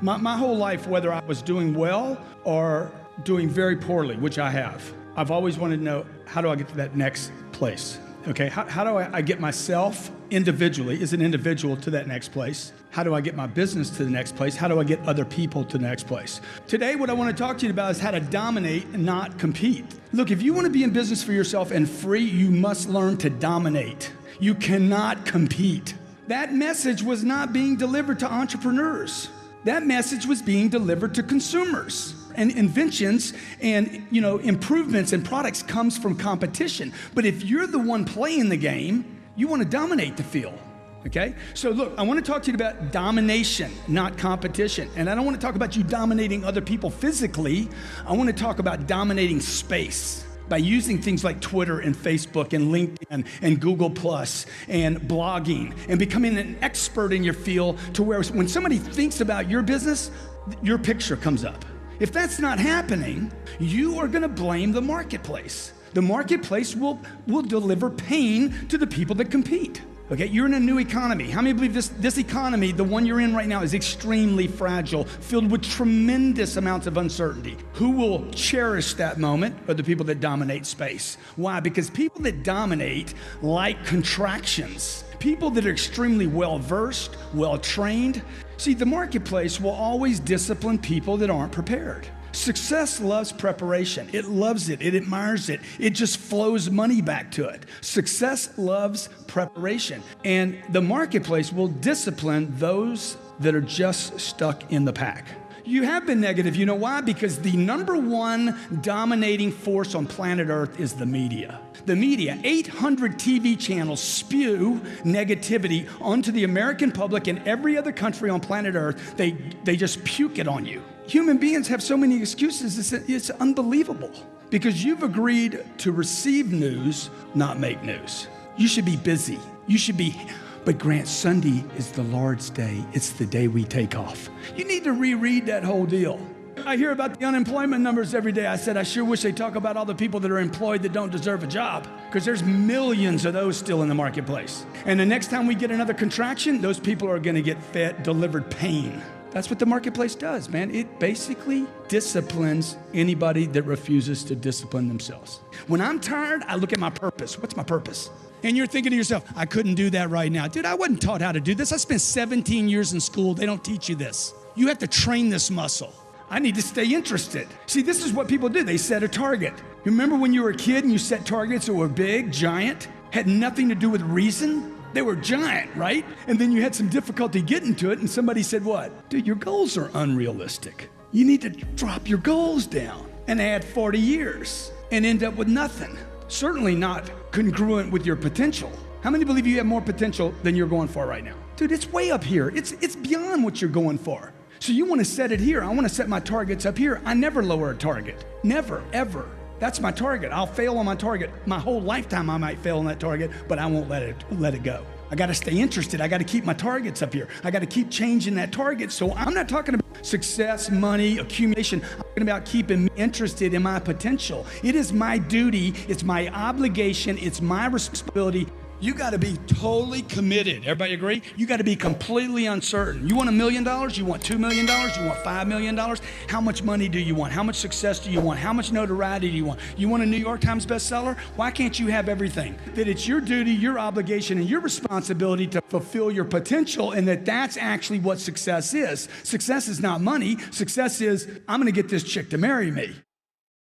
My whole life, whether I was doing well or doing very poorly, which I have, I've always wanted to know, how do I get to that next place? Okay, how do I get myself individually, as an individual, to that next place? How do I get my business to the next place? How do I get other people to the next place? Today, what I want to talk to you about is how to dominate and not compete. Look, if you want to be in business for yourself and free, you must learn to dominate. You cannot compete. That message was not being delivered to entrepreneurs. That message was being delivered to consumers. And inventions and improvements in products comes from competition. But if you're the one playing the game, you want to dominate the field. Okay? So look, I want to talk to you about domination, not competition. And I don't want to talk about you dominating other people physically. I want to talk about dominating space by using things like Twitter and Facebook and LinkedIn and Google Plus and blogging and becoming an expert in your field to where when somebody thinks about your business, your picture comes up. If that's not happening, you are going to blame the marketplace. The marketplace will deliver pain to the people that compete. Okay, you're in a new economy. How many believe this economy, the one you're in right now, is extremely fragile, filled with tremendous amounts of uncertainty? Who will cherish that moment are the people that dominate space. Why? Because people that dominate like contractions. People that are extremely well-versed, well-trained. See, the marketplace will always discipline people that aren't prepared. Success loves preparation. It loves it. It admires it. It just flows money back to it. Success loves preparation. And the marketplace will discipline those that are just stuck in the pack. You have been negative. You know why? Because the number one dominating force on planet Earth is the media. The media, 800 TV channels spew negativity onto the American public and every other country on planet Earth. They just puke it on you. Human beings have so many excuses, it's unbelievable. Because you've agreed to receive news, not make news. You should be busy. But Grant, Sunday is the Lord's day. It's the day we take off. You need to reread that whole deal. I hear about the unemployment numbers every day. I said, I sure wish they talk about all the people that are employed that don't deserve a job, because there's millions of those still in the marketplace. And the next time we get another contraction, those people are going to get delivered pain. That's what the marketplace does, man. It basically disciplines anybody that refuses to discipline themselves. When I'm tired, I look at my purpose. What's my purpose? And you're thinking to yourself, I couldn't do that right now. Dude, I wasn't taught how to do this. I spent 17 years in school. They don't teach you this. You have to train this muscle. I need to stay interested. See, this is what people do. They set a target. You remember when you were a kid and you set targets that were big, giant, had nothing to do with reason? They were giant, right? And then you had some difficulty getting to it, and somebody said, what? Dude, your goals are unrealistic. You need to drop your goals down and add 40 years and end up with nothing. Certainly not congruent with your potential. How many believe you have more potential than you're going for right now? Dude, it's way up here. It's beyond what you're going for. So you want to set it here. I want to set my targets up here. I never lower a target. Never, ever. That's my target. I'll fail on my target. My whole lifetime I might fail on that target, but I won't let it go. I got to stay interested. I got to keep my targets up here. I got to keep changing that target. So I'm not talking about success, money, accumulation. I'm talking about keeping me interested in my potential. It is my duty. It's my obligation. It's my responsibility. You got to be totally committed. Everybody agree? You got to be completely uncertain. You want $1 million? You want $2 million? You want $5 million? How much money do you want? How much success do you want? How much notoriety do you want? You want a New York Times bestseller? Why can't you have everything? That it's your duty, your obligation, and your responsibility to fulfill your potential, and that's actually what success is. Success is not money. Success is, I'm going to get this chick to marry me.